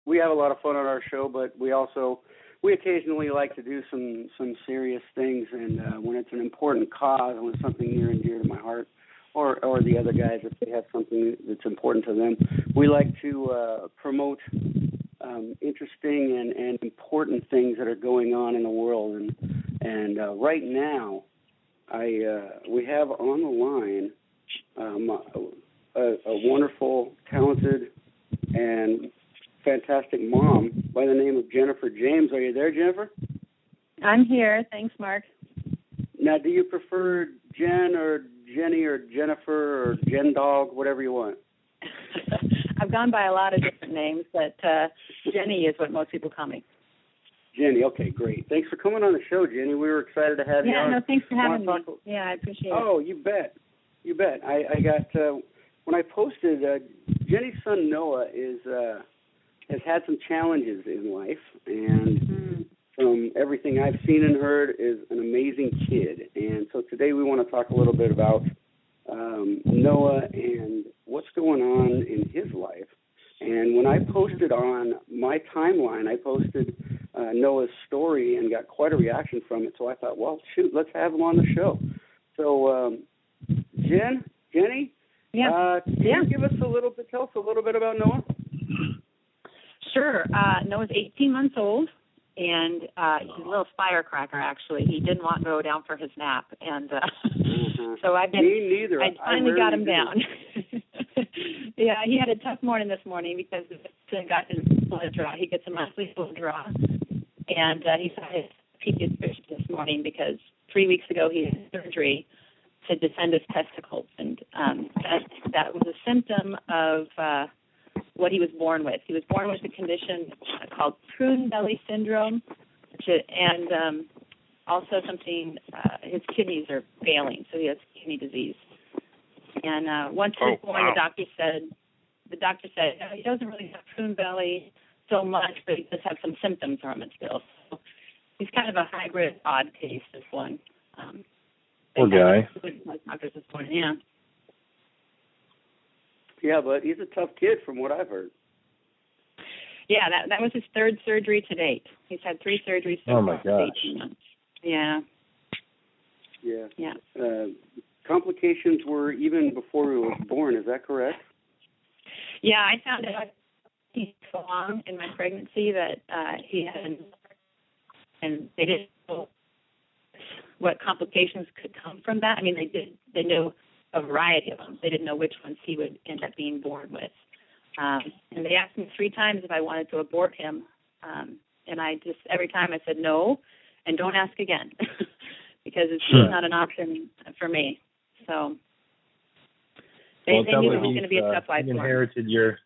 we have a lot of fun on our show, but we occasionally like to do some serious things, and when it's an important cause, when it's something near and dear to my heart, or the other guys, if they have something that's important to them, we like to promote interesting and important things that are going on in the world. And right now, we have on the line a wonderful, talented, and fantastic mom by the name of Jennifer James. Are you there, Jennifer? I'm here. Thanks, Mark. Now, do you prefer Jen or Jenny or Jennifer or Jen Dog, whatever you want? I've gone by a lot of different names, but Jenny is what most people call me. Jenny, okay, great. Thanks for coming on the show, Jenny. We were excited to have you on. Yeah, no, thanks for having me. Yeah, I appreciate it. Oh, you bet. You bet. I got, when I posted, Jenny's son Noah has had some challenges in life, and from everything I've seen and heard, is an amazing kid. And so today we want to talk a little bit about Noah and what's going on in his life. And when I posted on my timeline, I posted Noah's story and got quite a reaction from it. So I thought, well, shoot, let's have him on the show. So, Jenny, can you give us tell us a little bit about Noah? Sure. Noah's 18 months old, and he's a little firecracker, actually. He didn't want to go down for his nap, and so I finally got him down. Yeah, he had a tough morning this morning because he got his blood draw. He gets a monthly blood draw, and he saw his pediatrician this morning because 3 weeks ago he had surgery to descend his testicles, and that was a symptom of what he was born with. He was born with a condition called prune belly syndrome, and also something, his kidneys are failing, so he has kidney disease. And once he was born, the doctor said, no, he doesn't really have prune belly so much, but he does have some symptoms from it still. So he's kind of a hybrid, odd case, this one. Poor guy. Doctors this morning, yeah. Yeah, but he's a tough kid from what I've heard. Yeah, that was his third surgery to date. He's had 3 surgeries so far in 18 months. Yeah. Yeah. Complications were even before he was born, is that correct? Yeah, I found out so long in my pregnancy that he had, and they didn't know what complications could come from that. I mean, they knew a variety of them. They didn't know which ones he would end up being born with. And they asked me 3 times if I wanted to abort him. And I just, every time I said no, and don't ask again, because it's just not an option for me. So they knew it was going to be a tough life. He inherited your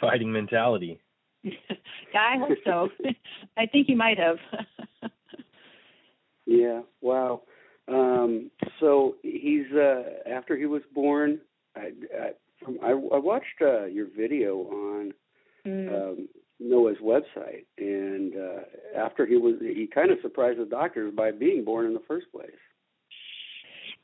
fighting mentality. Yeah, I hope so. I think he might have. Yeah, wow. So he's after he was born, I watched your video on Noah's website, and after he kind of surprised the doctors by being born in the first place.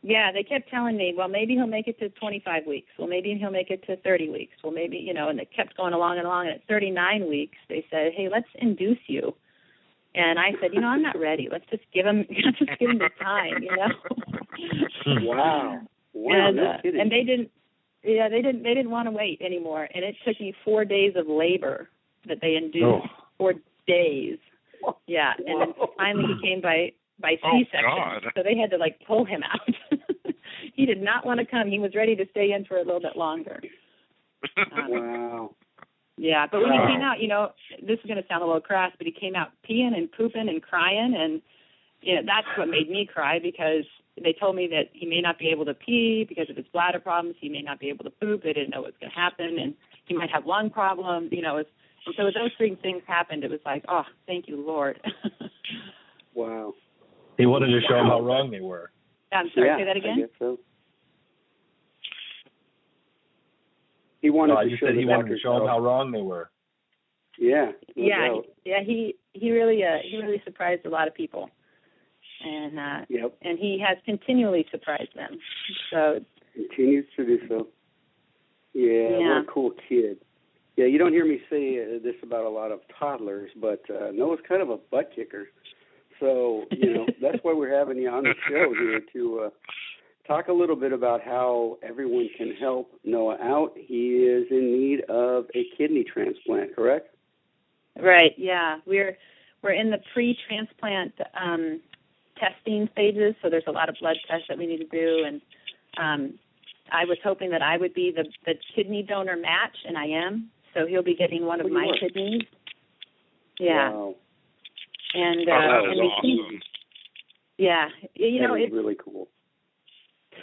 Yeah, they kept telling me, well, maybe he'll make it to 25 weeks. Well, maybe he'll make it to 30 weeks. Well, maybe, and it kept going along and along. And at 39 weeks, they said, hey, let's induce you. And I said, I'm not ready. Let's just give him the time, Wow. And, no kidding. And they didn't want to wait anymore. And it took me 4 days of labor that they induced. 4 days. Yeah. And then finally he came by C-section. So they had to pull him out. He did not want to come. He was ready to stay in for a little bit longer. Wow. Yeah, but when he came out, this is going to sound a little crass, but he came out peeing and pooping and crying, and that's what made me cry, because they told me that he may not be able to pee because of his bladder problems. He may not be able to poop. They didn't know what was going to happen, and he might have lung problems. And so when those 3 things happened, it was like, oh, thank you, Lord. Wow. He wanted to show them how wrong they were. I'm sorry, say that again? I guess so. He wanted to show them how wrong they were. Yeah. Yeah. He really surprised a lot of people, and and he has continually surprised them. So continues to do so. Yeah. What a cool kid. Yeah, you don't hear me say this about a lot of toddlers, but Noah's kind of a butt kicker. So, that's why we're having you on the show here to talk a little bit about how everyone can help Noah out. He is in need of a kidney transplant, correct? Right, yeah. We're in the pre-transplant testing stages, so there's a lot of blood tests that we need to do, and I was hoping that I would be the kidney donor match, and I am. So he'll be getting one of my kidneys. Yeah. Wow. And that was awesome. Yeah, it's really cool.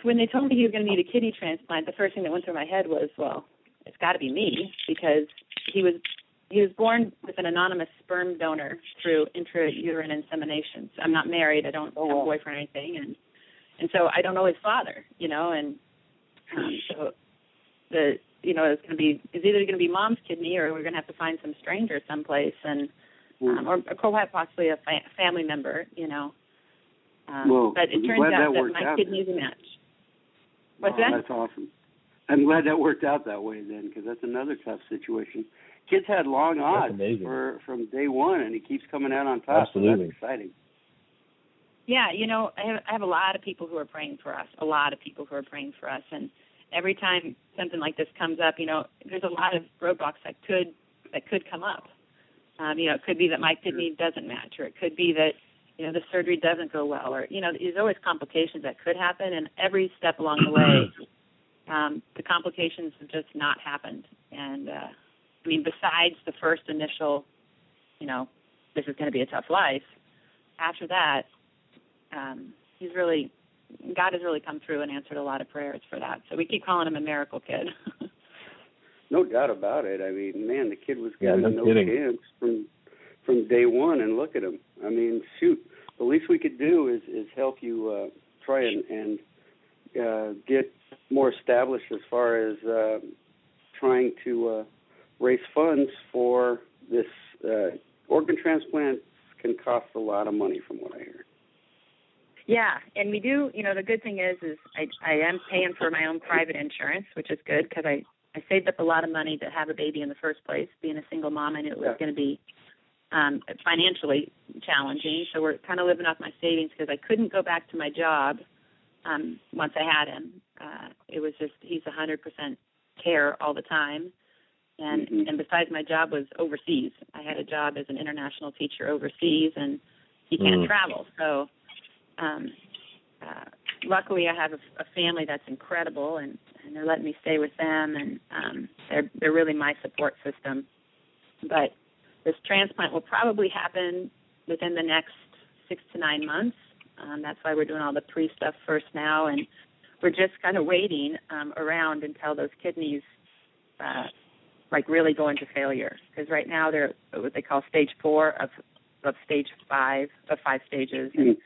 When they told me he was going to need a kidney transplant, the first thing that went through my head was, well, it's got to be me, because he was born with an anonymous sperm donor through intrauterine insemination. So I'm not married. I don't have a boyfriend or anything, and so I don't know his father, and so it's either going to be mom's kidney, or we're going to have to find some stranger someplace, and or possibly a family member, but it turns out that my kidney's a match. What's that? That's awesome. I'm glad that worked out that way then, because that's another tough situation. Kids had long odds from day one, and he keeps coming out on top. Absolutely. So that's exciting. Yeah, I have a lot of people who are praying for us. And every time something like this comes up, there's a lot of roadblocks that could come up. It could be that my kidney doesn't match, or it could be that, the surgery doesn't go well, or, there's always complications that could happen, and every step along the way, the complications have just not happened. And, besides the first initial, this is going to be a tough life, after that, God has really come through and answered a lot of prayers for that. So we keep calling him a miracle kid. No doubt about it. The kid was given no chance from day one, and look at him. Shoot, the least we could do is help you try and get more established as far as trying to raise funds for this organ transplant. Can cost a lot of money, from what I hear. Yeah, and we do, the good thing is I am paying for my own private insurance, which is good, because I saved up a lot of money to have a baby in the first place. Being a single mom, I knew it was going to be financially challenging, so we're kind of living off my savings, because I couldn't go back to my job once I had him. It was just, he's 100% care all the time, and besides, my job was overseas. I had a job as an international teacher overseas, and he can't travel, so luckily I have a family that's incredible, and they're letting me stay with them, and they're really my support system. But this transplant will probably happen within the next 6 to 9 months. That's why we're doing all the pre-stuff first now, and we're just kind of waiting around until those kidneys really go into failure. Because right now they're what they call stage 4 of stage 5 of 5 stages, and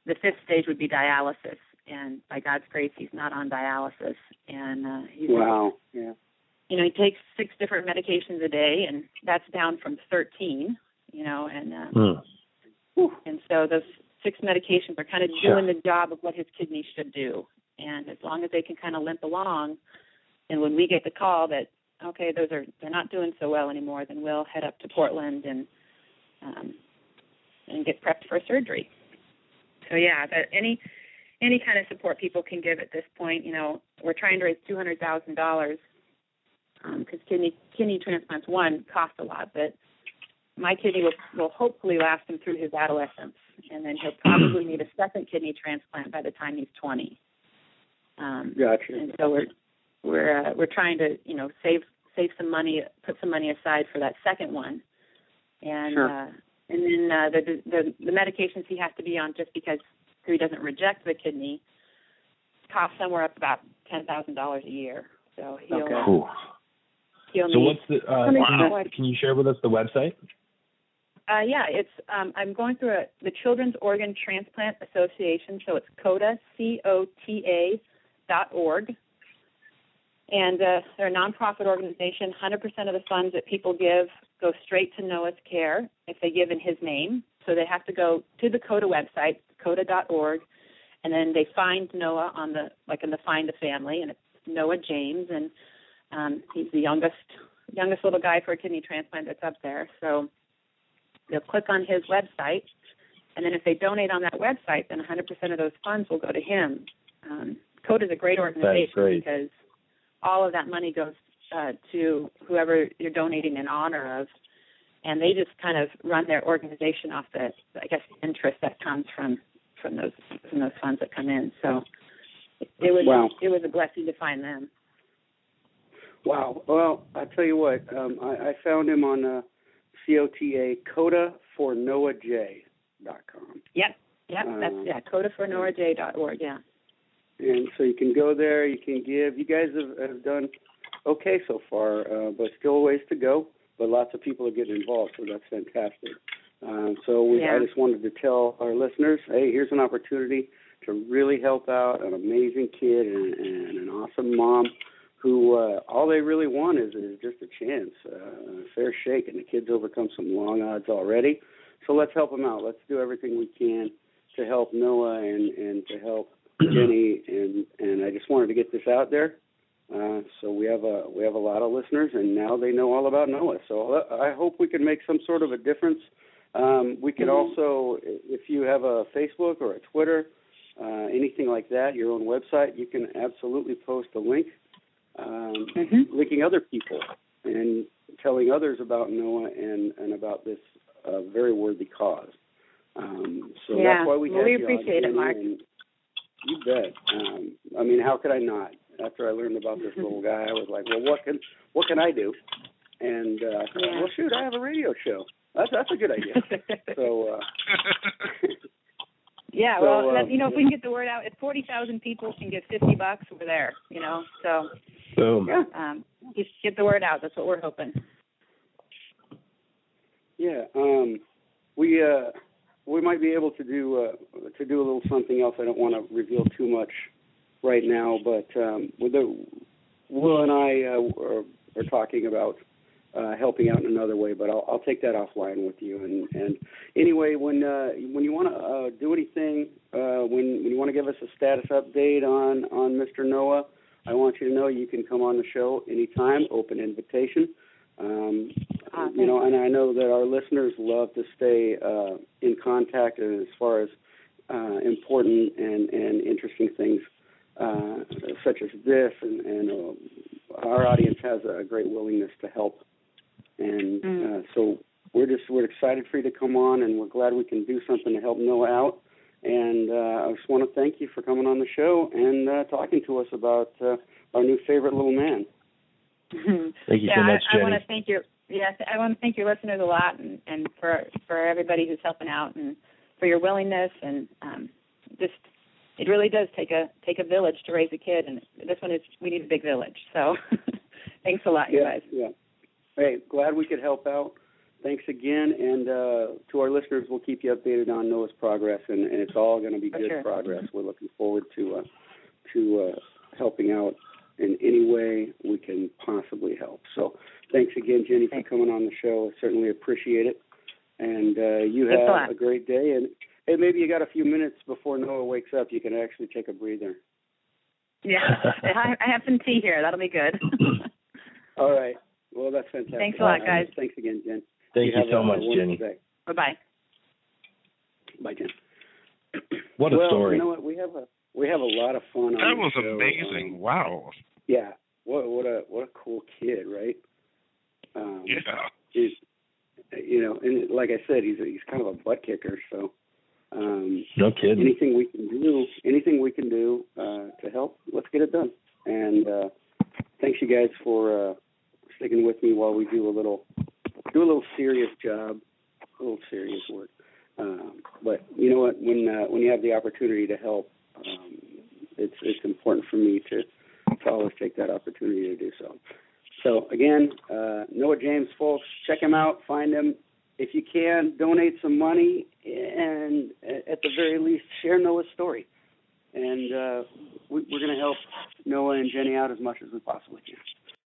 the 5th stage would be dialysis. And by God's grace, he's not on dialysis, and he takes 6 different medications a day, and that's down from 13. And so those 6 medications are kind of doing the job of what his kidneys should do. And as long as they can kind of limp along, and when we get the call that they're not doing so well anymore, then we'll head up to Portland and get prepped for surgery. So but any kind of support people can give at this point. We're trying to raise $200,000 because kidney transplants, one, cost a lot, but my kidney will hopefully last him through his adolescence, and then he'll probably need a second kidney transplant by the time he's 20. Gotcha. And so we're trying to save some money, put some money aside for that second one, and and then the medications he has to be on, just because so he doesn't reject the kidney, cost somewhere up about $10,000 a year. So he'll what's the can you share with us the website? It's I'm going through the Children's Organ Transplant Association, so it's COTA, COTA.org. And they're a nonprofit organization. 100% of the funds that people give go straight to Noah's care if they give in his name. So they have to go to the COTA website, COTA.org, and then they find Noah in the Find a Family, and it's Noah James, and he's the youngest youngest little guy for a kidney transplant that's up there. So they'll click on his website, and then if they donate on that website, then 100% of those funds will go to him. CODA is a great organization because all of that money goes to whoever you're donating in honor of, and they just kind of run their organization off the interest that comes from those funds that come in. So it was a blessing to find them. Wow. Well, I tell you what, I found him on COTA, CODAfornoahJ.com. Yep. That's CODAfornoahJ.org. Yeah. And so you can go there, you can give. You guys have done okay so far, but still a ways to go. But lots of people are getting involved, so that's fantastic. I just wanted to tell our listeners, hey, here's an opportunity to really help out an amazing kid and an awesome mom who all they really want is just a chance, a fair shake, and the kid's overcome some long odds already. So let's help them out. Let's do everything we can to help Noah and to help Jenny, and I just wanted to get this out there. So we have a lot of listeners, and now they know all about Noah. So I hope we can make some sort of a difference. We could also, if you have a Facebook or a Twitter, anything like that, your own website, you can absolutely post a link, linking other people and telling others about Noah and about this very worthy cause. That's why we have you appreciate it, Mark. You bet. How could I not? After I learned about this little guy, I was like, well, what can I do? And I thought, well, shoot, I have a radio show. That's a good idea. So. If we can get the word out, if 40,000 people can get $50, we're there. So. Boom. Just get the word out. That's what we're hoping. Yeah. We might be able to do a little something else. I don't want to reveal too much right now, but Will and I are talking about helping out in another way. But I'll take that offline with you. And anyway, when you want to do anything, when you want to give us a status update on Mr. Noah, I want you to know you can come on the show anytime. Open invitation. And I know that our listeners love to stay in contact as far as important and interesting things such as this, and our audience has a great willingness to help, and so we're excited for you to come on, and we're glad we can do something to help Noah out. And I just want to thank you for coming on the show and talking to us about our new favorite little man. Thank you so much, Jenny. I want to thank your listeners a lot, and for everybody who's helping out, and for your willingness, and it really does take a village to raise a kid, and we need a big village. So thanks a lot, you guys. Yeah. Hey, glad we could help out. Thanks again, and to our listeners, we'll keep you updated on Noah's progress, and it's all going to be good progress. We're looking forward to helping out in any way we can possibly help. So thanks again, Jenny, for coming on the show. I certainly appreciate it. And you have a great day. And hey, maybe you got a few minutes before Noah wakes up. You can actually take a breather. Yeah, I have some tea here. That'll be good. All right. Well, that's fantastic. Thanks a lot, guys. Thanks again, Jen. Thank you so much, Jenny. Bye-bye. Bye, Jen. What a story. You know what? We have a lot of fun on that was show. Amazing. Wow. Yeah. What a cool kid, right? He's, and like I said, he's kind of a butt kicker. So, no kidding. Anything we can do to help, let's get it done. And thanks you guys for sticking with me while we do a little serious job, a little serious work. But you know what? When you have the opportunity to help, it's important for me to always take that opportunity to do so. So again, Noah James, folks, check him out, find him. If you can, donate some money, and at the very least, share Noah's story. And we're going to help Noah and Jenny out as much as we possibly can.